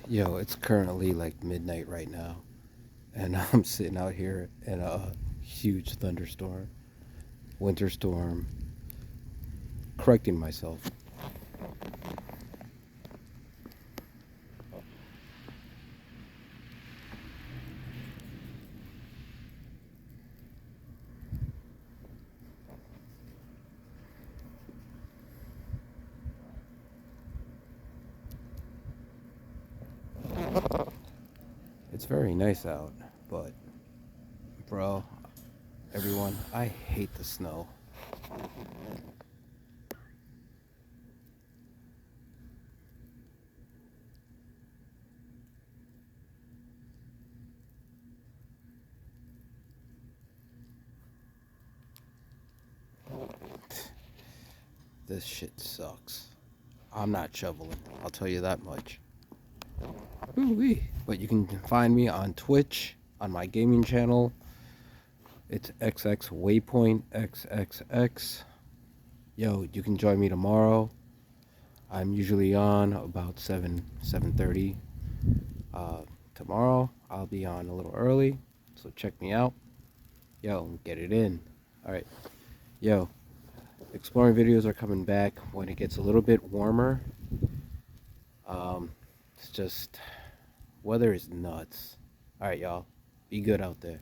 Yo, it's currently like midnight right now, and I'm sitting out here in a huge thunderstorm, winter storm. Correcting myself. It's very nice out, but bro, everyone, I hate the snow. This shit sucks. I'm not shoveling. I'll tell you that much. Ooh-wee. But you can find me on Twitch on my gaming channel. It's XX Waypoint XXX. Yo, you can join me tomorrow. I'm usually on about 7:30. Uh, Tomorrow I'll be on a little early, so check me out. Yo, get it in. All right. Yo, exploring videos are coming back when it gets a little bit warmer. Um, it's just weather is nuts. All right, y'all. Be good out there.